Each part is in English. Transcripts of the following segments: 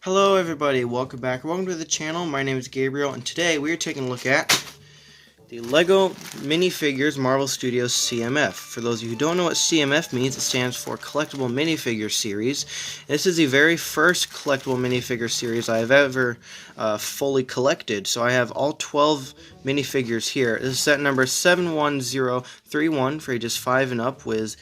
Hello everybody, welcome back. Welcome to the channel. My name is Gabriel, and today we are taking a look at the LEGO Minifigures Marvel Studios CMF. For those of you who don't know what CMF means, it stands for Collectible Minifigure Series. This is the very first collectible minifigure series I have ever fully collected. So I have all 12 minifigures here. This is set number 71031 for ages 5 and up with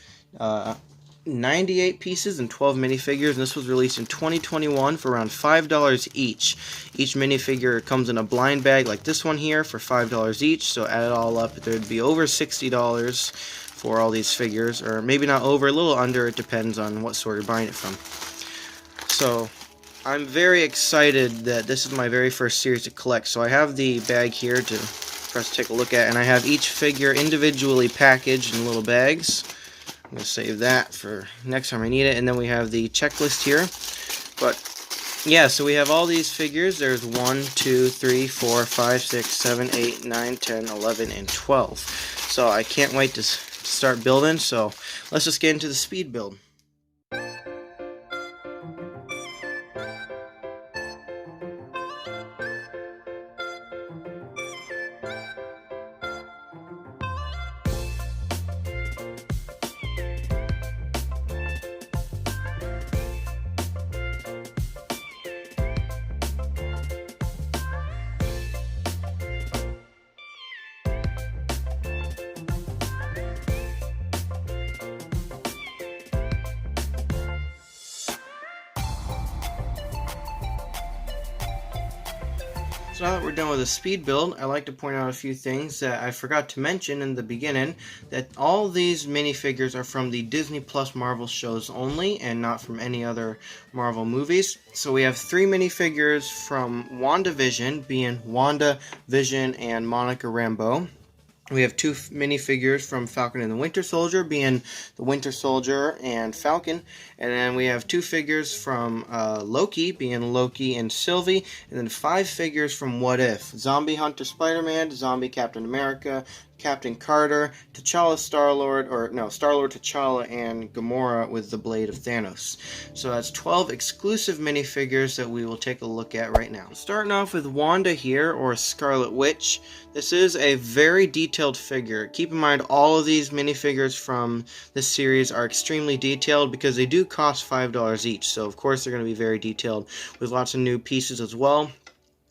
98 pieces and 12 minifigures, and this was released in 2021 for around $5 each. Each minifigure comes in a blind bag like this one here for $5 each, so add it all up, there'd be over $60 for all these figures, or maybe not over, a little under, it depends on what store you're buying it from. So I'm very excited that this is my very first series to collect. So I have the bag here to take a look at, and I have each figure individually packaged in little bags. I'm going to save that for next time I need it. And then we have the checklist here. But yeah, so we have all these figures. There's 1, 2, 3, 4, 5, 6, 7, 8, 9, 10, 11, and 12. So I can't wait to start building. So let's just get into the speed build. So now that we're done with the speed build, I'd like to point out a few things that I forgot to mention in the beginning, that all these minifigures are from the Disney Plus Marvel shows only, and not from any other Marvel movies. So we have 3 minifigures from WandaVision, being WandaVision and Monica Rambeau. We have 2 minifigures from Falcon and the Winter Soldier, being the Winter Soldier and Falcon. And then we have 2 figures from Loki, being Loki and Sylvie. And then 5 figures from What If: Zombie Hunter Spider-Man, Zombie Captain America, Captain Carter, T'Challa Star-Lord, Star-Lord, T'Challa, and Gamora with the Blade of Thanos. So that's 12 exclusive minifigures that we will take a look at right now. Starting off with Wanda here, or Scarlet Witch. This is a very detailed figure. Keep in mind, all of these minifigures from this series are extremely detailed because they do cost $5 each. So of course they're going to be very detailed with lots of new pieces as well.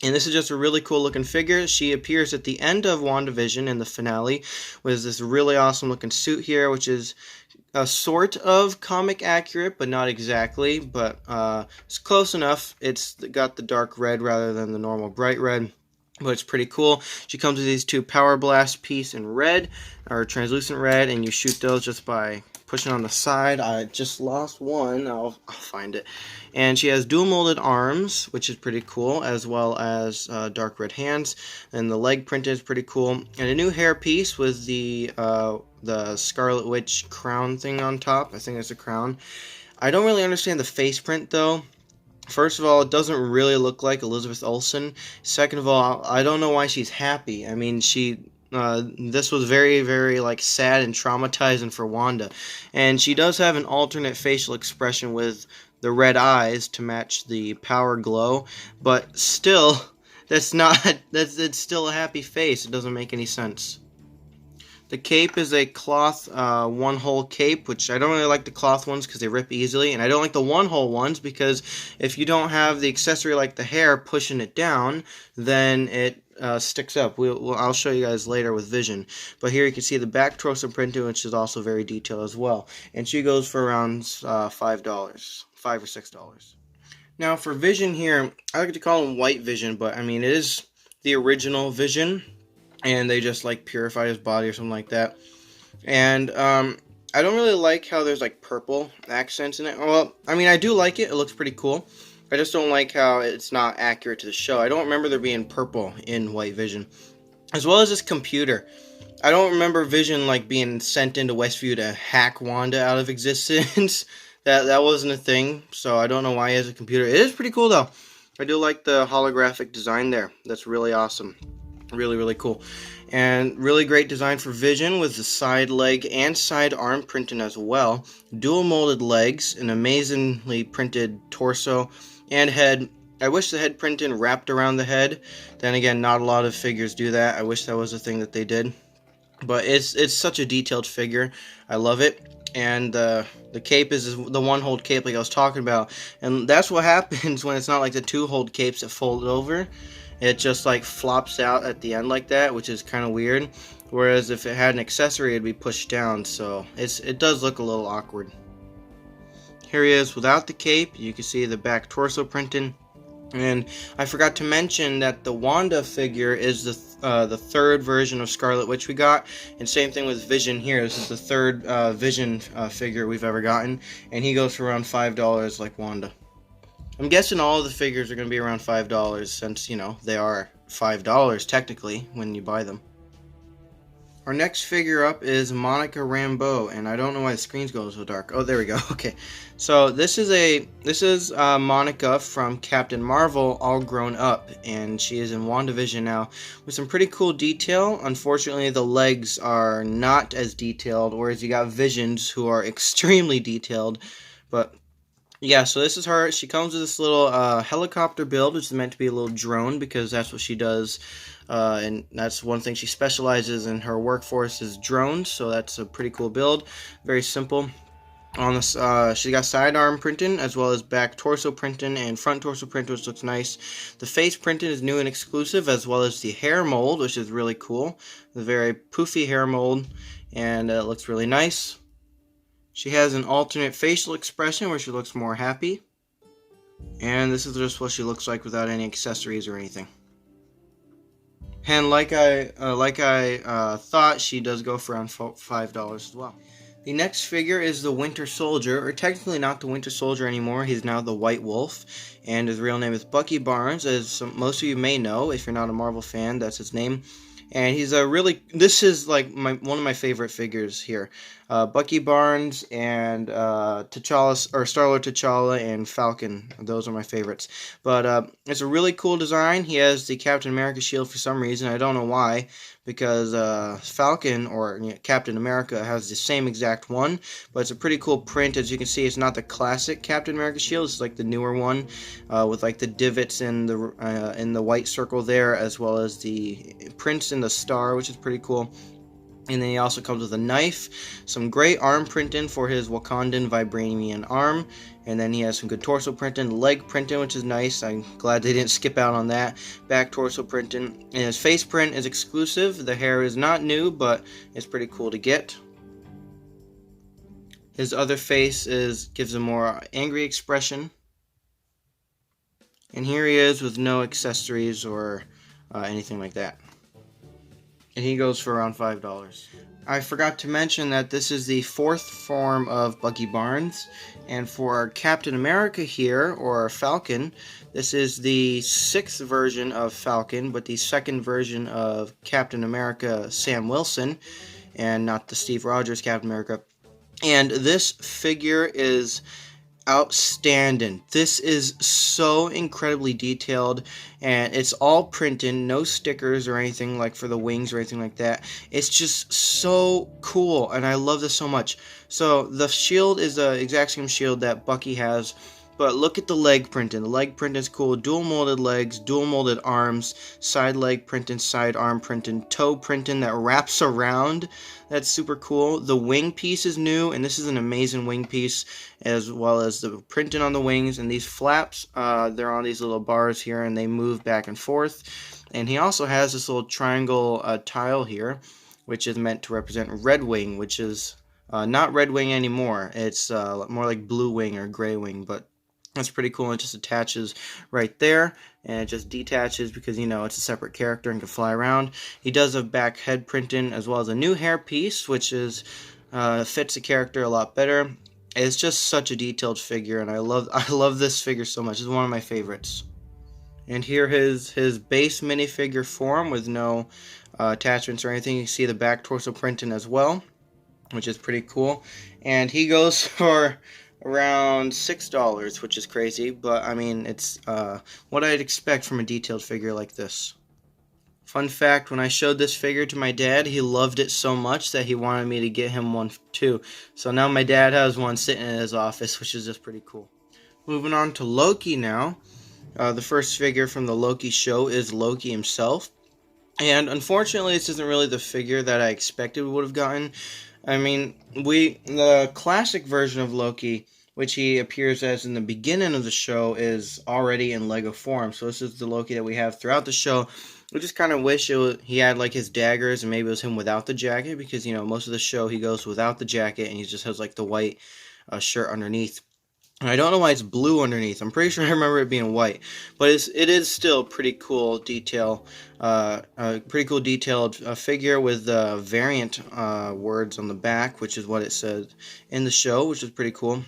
And this is just a really cool looking figure. She appears at the end of WandaVision in the finale with this really awesome looking suit here, which is a sort of comic accurate, but not exactly. But it's close enough. It's got the dark red rather than the normal bright red. But it's pretty cool. She comes with these 2 Power Blast piece in red, or translucent red, and you shoot those just by pushing on the side. I just lost one. I'll find it. And she has dual molded arms, which is pretty cool, as well as dark red hands. And the leg print is pretty cool. And a new hair piece with the Scarlet Witch crown thing on top. I think it's a crown. I don't really understand the face print though. First of all, it doesn't really look like Elizabeth Olsen. Second of all, I don't know why she's happy. I mean, this was very, very sad and traumatizing for Wanda. And she does have an alternate facial expression with the red eyes to match the power glow, but still, it's still a happy face. It doesn't make any sense. The cape is a cloth one-hole cape, which I don't really like the cloth ones because they rip easily, and I don't like the one-hole ones because if you don't have the accessory like the hair pushing it down, then it sticks up. I'll show you guys later with Vision. But here you can see the back torso printing, which is also very detailed as well. And she goes for around $5 or $6. Now for Vision here, I like to call him White Vision, but I mean it is the original Vision. And they just purified his body or something like that. And I don't really like how there's purple accents in it. Well, I mean, I do like it. It looks pretty cool. I just don't like how it's not accurate to the show. I don't remember there being purple in White Vision. As well as this computer. I don't remember Vision being sent into Westview to hack Wanda out of existence. that wasn't a thing. So I don't know why he has a computer. It is pretty cool though. I do like the holographic design there. That's really awesome. Really, really cool. And really great design for Vision with the side leg and side arm printing as well. Dual molded legs, an amazingly printed torso and head, I wish the head printing wrapped around the head. Then again, not a lot of figures do that. I wish that was a thing that they did. But it's such a detailed figure. I love it. And the cape is the one-hold cape like I was talking about. And that's what happens when it's not like the two-hold capes that fold over. It just like flops out at the end like that, which is kind of weird. Whereas if it had an accessory, it'd be pushed down. So it does look a little awkward. Here he is without the cape. You can see the back torso printing. And I forgot to mention that the Wanda figure is the third version of Scarlet Witch we got, and same thing with Vision here. This is the third Vision figure we've ever gotten, and he goes for around $5 like Wanda. I'm guessing all of the figures are going to be around $5 since, you know, they are $5 technically when you buy them. Our next figure up is Monica Rambeau, and I don't know why the screen's going so dark. Oh, there we go. Okay, so this is Monica from Captain Marvel, all grown up, and she is in WandaVision now with some pretty cool detail. Unfortunately, the legs are not as detailed, whereas you got Visions who are extremely detailed. But yeah, so this is her. She comes with this little helicopter build, which is meant to be a little drone because that's what she does. And that's one thing she specializes in. Her workforce is drones, so that's a pretty cool build. Very simple. On this, she got sidearm printing as well as back torso printing and front torso printing, which looks nice. The face printing is new and exclusive, as well as the hair mold, which is really cool. The very poofy hair mold, and it looks really nice. She has an alternate facial expression where she looks more happy. And this is just what she looks like without any accessories or anything. And like I thought, she does go for around $5 as well. The next figure is the Winter Soldier, or technically not the Winter Soldier anymore. He's now the White Wolf, and his real name is Bucky Barnes, as most of you may know. If you're not a Marvel fan, that's his name. And he's this is like one of my favorite figures here. Bucky Barnes and T'Challa, or Star-Lord T'Challa and Falcon. Those are my favorites. But it's a really cool design. He has the Captain America shield for some reason. I don't know why. Because Falcon, or Captain America, has the same exact one. But it's a pretty cool print. As you can see, it's not the classic Captain America shield. It's like the newer one with like the divots in the white circle there, as well as the prints in the star, which is pretty cool. And then he also comes with a knife, some great arm printing for his Wakandan vibranium arm, and then he has some good torso printing, leg printing, which is nice. I'm glad they didn't skip out on that. Back torso printing, and his face print is exclusive. The hair is not new, but it's pretty cool to get. His other face gives a more angry expression. And here he is with no accessories or anything like that. And he goes for around $5. I forgot to mention that this is the fourth form of Bucky Barnes, and for Captain America here, or Falcon, this is the sixth version of Falcon, but the second version of Captain America Sam Wilson, and not the Steve Rogers Captain America. And this figure is outstanding. This is so incredibly detailed, and it's all printed, no stickers or anything like for the wings or anything like that. It's just so cool, and I love this so much. So the shield is the exact same shield that Bucky has, but look at the leg printing. The leg print is cool. Dual molded legs, dual molded arms, side leg printing, side arm printing, toe printing that wraps around. That's super cool. The wing piece is new, and this is an amazing wing piece, as well as the printing on the wings. And these flaps, they're on these little bars here, and they move back and forth. And he also has this little triangle tile here, which is meant to represent Red Wing, which is not Red Wing anymore. It's more like Blue Wing or Gray Wing, but that's pretty cool. It just attaches right there, and it just detaches because, you know, it's a separate character and can fly around. He does have back head printing as well as a new hair piece, which is fits the character a lot better. It's just such a detailed figure, and I love this figure so much. It's one of my favorites. And here his base minifigure form with no attachments or anything. You see the back torso printing as well, which is pretty cool. And he goes for around $6, which is crazy, but I mean, it's what I'd expect from a detailed figure like this. Fun fact, when I showed this figure to my dad, he loved it so much that he wanted me to get him one too. So now my dad has one sitting in his office, which is just pretty cool. Moving on to Loki now. The first figure from the Loki show is Loki himself. And unfortunately, this isn't really the figure that I expected we would have gotten. I mean, the classic version of Loki, which he appears as in the beginning of the show, is already in Lego form. So this is the Loki that we have throughout the show. I just kind of wish he had like his daggers, and maybe it was him without the jacket, because most of the show he goes without the jacket and he just has like the white shirt underneath. And I don't know why it's blue underneath. I'm pretty sure I remember it being white, but it is still pretty cool detail. Pretty cool detailed figure with variant words on the back, which is what it said in the show, which is pretty cool.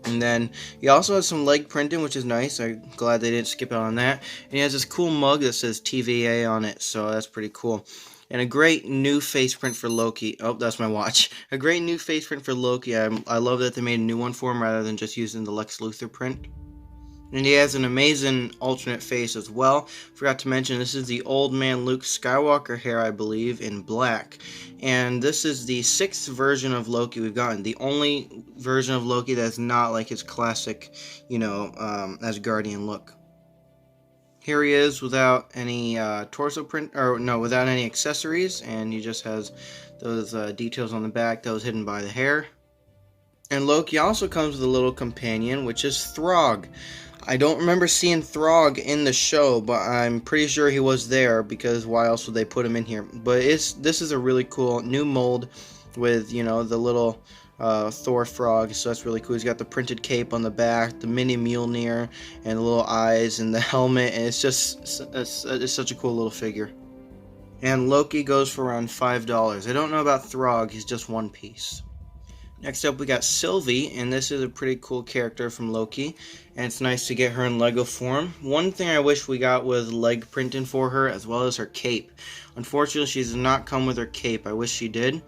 And then he also has some leg printing, which is nice. I'm glad they didn't skip out on that. And he has this cool mug that says TVA on it, so that's pretty cool. And a great new face print for Loki. Oh, that's my watch. A great new face print for Loki. I love that they made a new one for him rather than just using the Lex Luthor print. And he has an amazing alternate face as well. Forgot to mention, this is the old man Luke Skywalker hair, I believe, in black. And this is the 6th version of Loki we've gotten. The only version of Loki that's not like his classic, Asgardian look. Here he is without any torso print, or no, without any accessories, and he just has those details on the back that was hidden by the hair. And Loki also comes with a little companion, which is Throg. I don't remember seeing Throg in the show, but I'm pretty sure he was there, because why else would they put him in here? But this is a really cool new mold with, the little Thor frog, so that's really cool. He's got the printed cape on the back, the mini Mjolnir, and the little eyes, and the helmet, and it's such a cool little figure. And Loki goes for around $5. I don't know about Throg, he's just one piece. Next up we got Sylvie, and this is a pretty cool character from Loki, and it's nice to get her in Lego form. One thing I wish we got was leg printing for her, as well as her cape. Unfortunately, she does not come with her cape. I wish she did.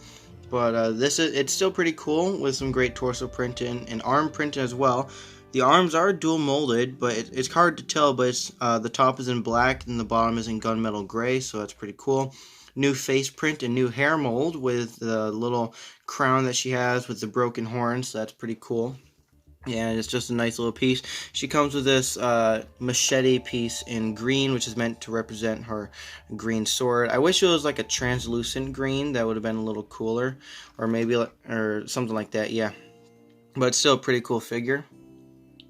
But it's still pretty cool with some great torso printing and arm printing as well. The arms are dual molded, but it's hard to tell, but the top is in black and the bottom is in gunmetal gray, so that's pretty cool. New face print and new hair mold with the little crown that she has with the broken horns, so that's pretty cool. Yeah, it's just a nice little piece. She comes with this machete piece in green, which is meant to represent her green sword. I wish it was like a translucent green. That would have been a little cooler. Or maybe, or something like that, yeah. But still a pretty cool figure.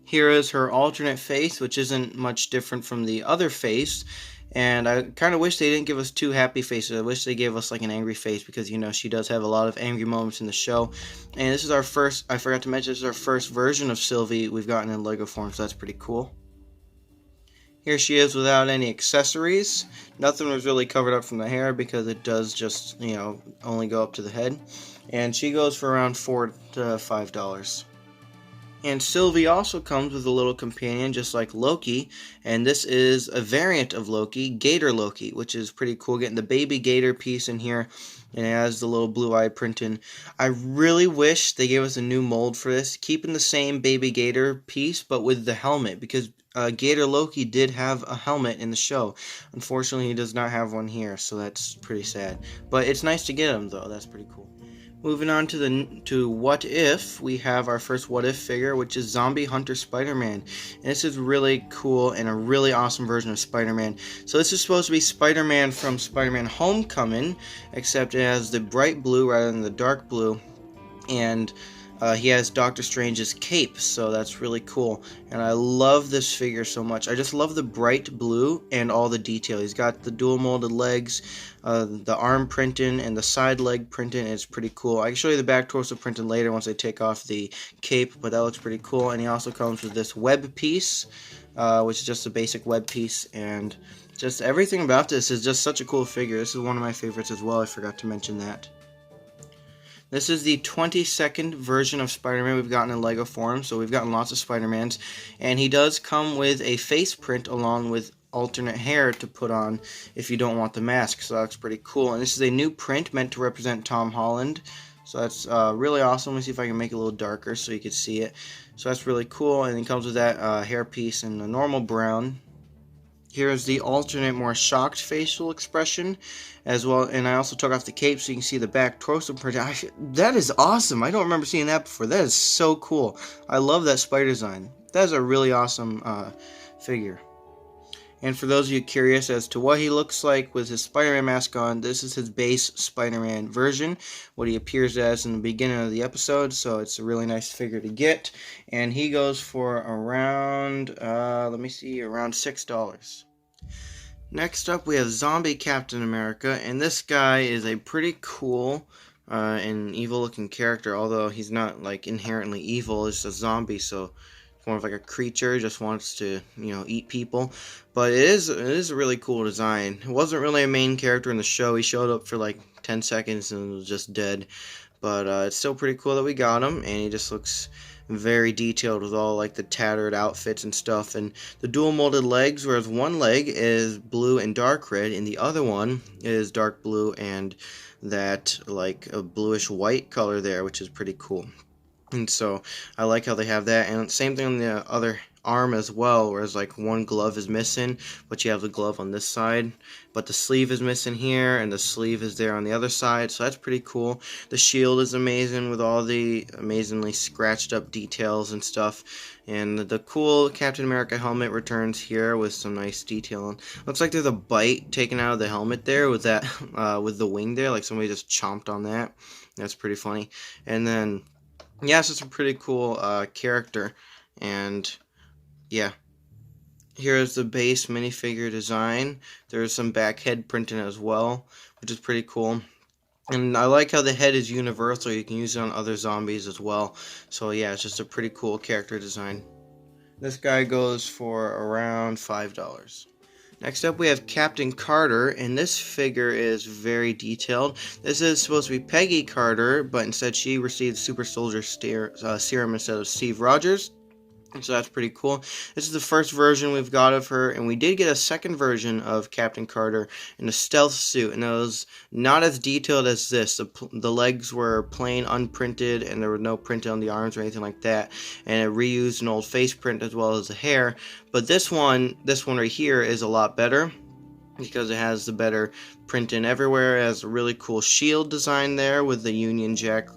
Here is her alternate face, which isn't much different from the other face. And I kind of wish they didn't give us 2 happy faces. I wish they gave us like an angry face, because she does have a lot of angry moments in the show. And this is our first, I forgot to mention, this is our first version of Sylvie we've gotten in Lego form, so that's pretty cool. Here she is without any accessories. Nothing was really covered up from the hair, because it does just, only go up to the head. And she goes for around $4 to $5. And Sylvie also comes with a little companion, just like Loki, and this is a variant of Loki, Gator Loki, which is pretty cool, getting the baby gator piece in here, and it has the little blue eye printing. I really wish they gave us a new mold for this, keeping the same baby gator piece, but with the helmet, because Gator Loki did have a helmet in the show. Unfortunately, he does not have one here, so that's pretty sad. But it's nice to get him, though. That's pretty cool. Moving on to What If, we have our first What If figure, which is Zombie Hunter Spider-Man. And this is really cool and a really awesome version of Spider-Man. So this is supposed to be Spider-Man from Spider-Man Homecoming, except it has the bright blue rather than the dark blue. And he has Doctor Strange's cape, so that's really cool. And I love this figure so much. I just love the bright blue and all the detail. He's got the dual molded legs, the arm printing, and the side leg printing. It's pretty cool. I can show you the back torso printing later once I take off the cape, but that looks pretty cool. And he also comes with this web piece, which is just a basic web piece. And just everything about this is just such a cool figure. This is one of my favorites as well. I forgot to mention that. This is the 22nd version of Spider-Man we've gotten in Lego form, so we've gotten lots of Spider-Mans, and he does come with a face print along with alternate hair to put on if you don't want the mask, so that's pretty cool. And this is a new print meant to represent Tom Holland, so that's really awesome. Let me see if I can make it a little darker so you can see it. So that's really cool, and it comes with that hair piece in a normal brown. Here's the alternate, more shocked facial expression as well, and I also took off the cape so you can see the back torso print. That is awesome. I don't remember seeing that before. That is so cool. I love that spider design. That is a really awesome figure. And for those of you curious as to what he looks like with his Spider-Man mask on, this is his base Spider-Man version, what he appears as in the beginning of the episode, so it's a really nice figure to get. And he goes for around, around $6. Next up, we have Zombie Captain America, and this guy is a pretty cool and evil-looking character, although he's not like inherently evil. It's a zombie, so it's more of like a creature, just wants to, eat people. But it is a really cool design. It wasn't really a main character in the show. He showed up for like 10 seconds and was just dead. But it's still pretty cool that we got him, and he just looks very detailed with all like the tattered outfits and stuff, and the dual molded legs, whereas one leg is blue and dark red and the other one is dark blue and that like a bluish white color there, which is pretty cool. And so I like how they have that, and same thing on the other arm as well, whereas like one glove is missing, but you have the glove on this side, but the sleeve is missing here and the sleeve is there on the other side, so that's pretty cool. The shield is amazing with all the amazingly scratched up details and stuff, and the cool Captain America helmet returns here with some nice detailing. Looks like there's a bite taken out of the helmet there with that with the wing there, like somebody just chomped on that. That's pretty funny. And then yeah, it's just a pretty cool character. And yeah, here's the base minifigure design. There's some back head printing as well, which is pretty cool. And I like how the head is universal. You can use it on other zombies as well. So yeah, it's just a pretty cool character design. This guy goes for around $5. Next up, we have Captain Carter, and this figure is very detailed. This is supposed to be Peggy Carter, but instead she received Super Soldier Serum instead of Steve Rogers. So that's pretty cool. This is the first version we've got of her, and we did get a second version of Captain Carter in a stealth suit, and it was not as detailed as this. The legs were plain unprinted, and there were no printing on the arms or anything like that, and it reused an old face print as well as the hair. But this one right here is a lot better, because it has the better printing everywhere. It has a really cool shield design there with the Union Jack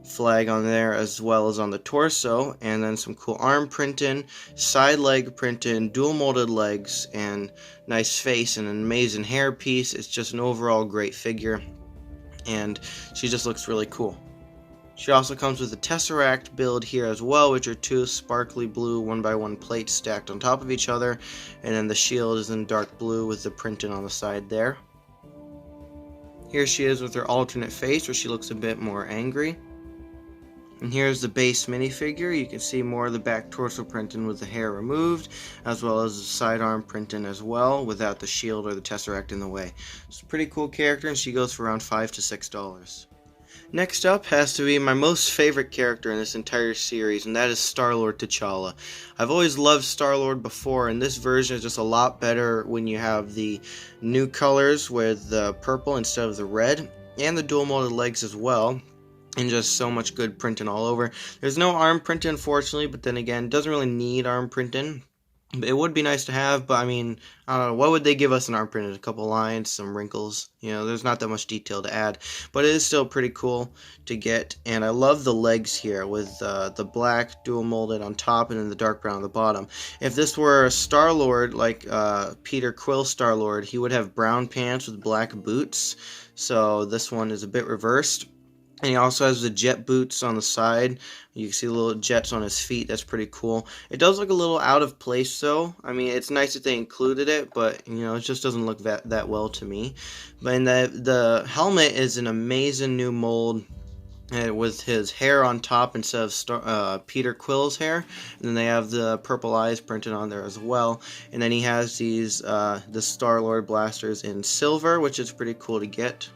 flag on there, as well as on the torso, and then some cool arm printing, side leg printing, dual molded legs, and nice face and an amazing hair piece. It's just an overall great figure, and she just looks really cool. She also comes with a Tesseract build here as well, which are two sparkly blue 1x1 plates stacked on top of each other, and then the shield is in dark blue with the printing on the side there. Here she is with her alternate face, where she looks a bit more angry. And here's the base minifigure. You can see more of the back torso printing with the hair removed, as well as the sidearm printing as well, without the shield or the Tesseract in the way. It's a pretty cool character, and she goes for around $5 to $6. Next up has to be my most favorite character in this entire series, and that is Star-Lord T'Challa. I've always loved Star-Lord before, and this version is just a lot better when you have the new colors with the purple instead of the red, and the dual molded legs as well. And just so much good printing all over. There's no arm printing, unfortunately, but then again, it doesn't really need arm printing. It would be nice to have, but I mean, I don't know, what would they give us in arm printing? A couple lines, some wrinkles, there's not that much detail to add, but it is still pretty cool to get, and I love the legs here with the black dual molded on top and then the dark brown on the bottom. If this were a Star-Lord, like Peter Quill Star-Lord, he would have brown pants with black boots, so this one is a bit reversed. And he also has the jet boots on the side. You can see the little jets on his feet. That's pretty cool. It does look a little out of place, though. I mean, it's nice that they included it, but, it just doesn't look that well to me. But the helmet is an amazing new mold with his hair on top instead of Peter Quill's hair. And then they have the purple eyes printed on there as well. And then he has these the Star-Lord blasters in silver, which is pretty cool to get.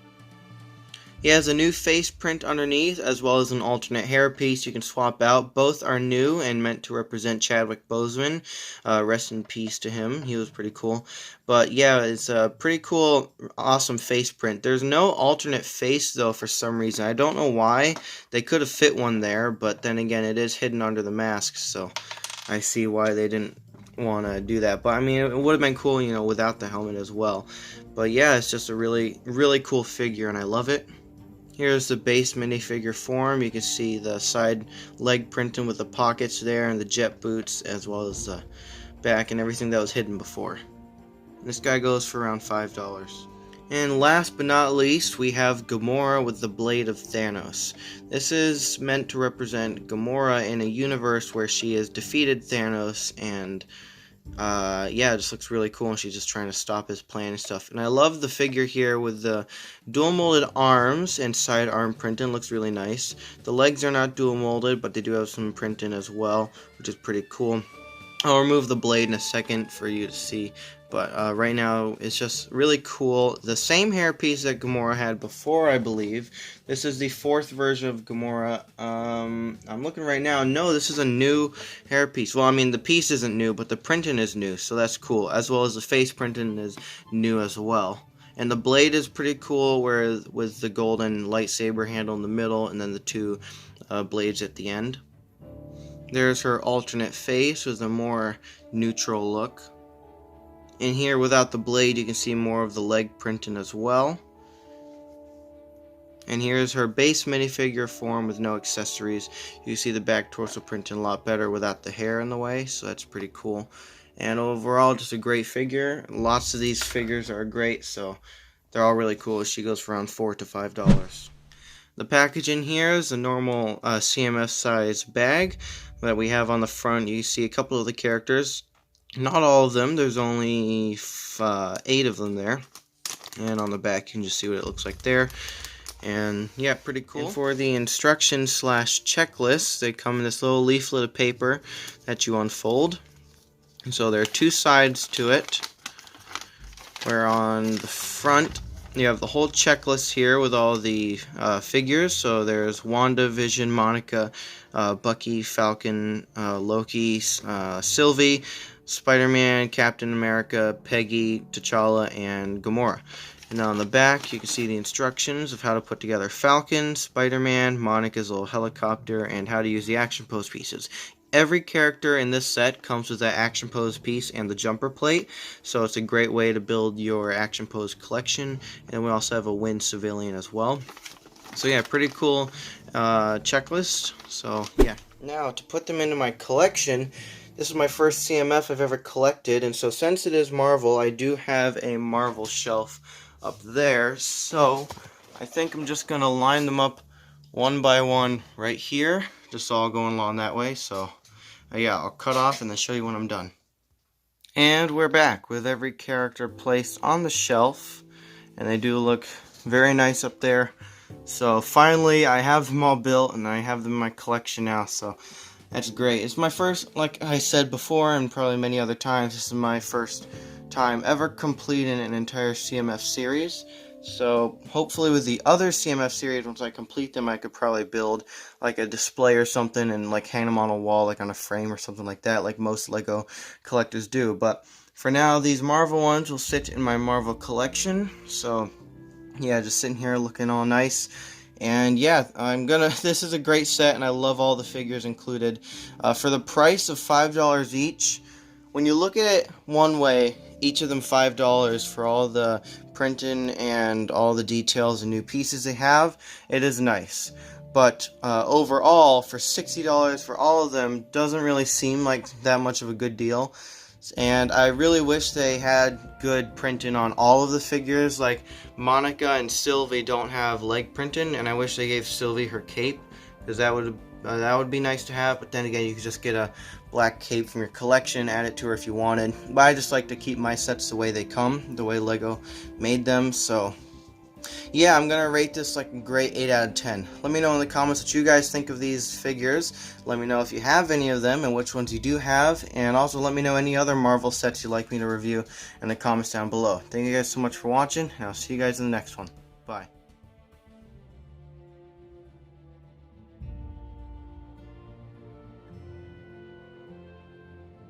He has a new face print underneath, as well as an alternate hairpiece you can swap out. Both are new and meant to represent Chadwick Boseman. Rest in peace to him. He was pretty cool. But yeah, it's a pretty cool, awesome face print. There's no alternate face, though, for some reason. I don't know why. They could have fit one there, but then again, it is hidden under the mask, so I see why they didn't want to do that. But I mean, it would have been cool, without the helmet as well. But yeah, it's just a really, really cool figure, and I love it. Here's the base minifigure form. You can see the side leg printing with the pockets there and the jet boots, as well as the back and everything that was hidden before. This guy goes for around $5. And last but not least, we have Gamora with the Blade of Thanos. This is meant to represent Gamora in a universe where she has defeated Thanos, and yeah, it just looks really cool, and she's just trying to stop his plan and stuff. And I love the figure here with the dual molded arms and side arm printing. Looks really nice. The legs are not dual molded, but they do have some printing as well, which is pretty cool. I'll remove the blade in a second for you to see, but right now it's just really cool. The same hairpiece that Gamora had before, I believe. This is the 4th version of Gamora. I'm looking right now. No, this is a new hairpiece. Well, I mean, the piece isn't new, but the printing is new, so that's cool. As well as the face printing is new as well. And the blade is pretty cool, where with the golden lightsaber handle in the middle, and then the 2 blades at the end. There's her alternate face with a more neutral look. In here, without the blade, you can see more of the leg printing as well. And here's her base minifigure form with no accessories. You see the back torso printing a lot better without the hair in the way, so that's pretty cool. And overall, just a great figure. Lots of these figures are great, so they're all really cool. She goes for around $4 to $5. The package in here is a normal CMF size bag that we have on the front. You see a couple of the characters. Not all of them. There's only 8 of them there. And on the back, you can just see what it looks like there. And yeah, pretty cool. And for the instructions / checklist, they come in this little leaflet of paper that you unfold. And so there are 2 sides to it, where on the front you have the whole checklist here with all the figures. So there's WandaVision, Monica, Bucky, Falcon, Loki, Sylvie, Spider-Man, Captain America, Peggy, T'Challa, and Gamora. And on the back, you can see the instructions of how to put together Falcon, Spider-Man, Monica's little helicopter, and how to use the action pose pieces. Every character in this set comes with that action pose piece and the jumper plate, so it's a great way to build your action pose collection. And we also have a Win Civilian as well. So yeah, pretty cool checklist. So yeah. Now, to put them into my collection, this is my first CMF I've ever collected, and so since it is Marvel, I do have a Marvel shelf up there. So I think I'm just going to line them up one by one right here, just all going along that way. So yeah, I'll cut off and then show you when I'm done. And we're back with every character placed on the shelf, and they do look very nice up there. So finally, I have them all built, and I have them in my collection now, so that's great. It's my first, like I said before, and probably many other times, this is my first time ever completing an entire CMF series. So hopefully with the other CMF series, once I complete them, I could probably build like a display or something and like hang them on a wall, like on a frame or something like that, like most Lego collectors do. But for now, these Marvel ones will sit in my Marvel collection. So yeah, just sitting here looking all nice. And yeah, this is a great set, and I love all the figures included. For the price of $5 each, when you look at it one way, each of them $5 for all the printing and all the details and new pieces they have, it is nice. But overall, for $60 for all of them, doesn't really seem like that much of a good deal. And I really wish they had good printing on all of the figures. Like Monica and Sylvie don't have leg printing, and I wish they gave Sylvie her cape, because that would be nice to have. But then again, you could just get a black cape from your collection, add it to her if you wanted. But I just like to keep my sets the way they come, the way Lego made them. So yeah, I'm gonna rate this like a great 8 out of 10. Let me know in the comments what you guys think of these figures. Let me know if you have any of them and which ones you do have, and also let me know any other Marvel sets you'd like me to review in the comments down below. Thank you guys so much for watching, and I'll see you guys in the next one. Bye.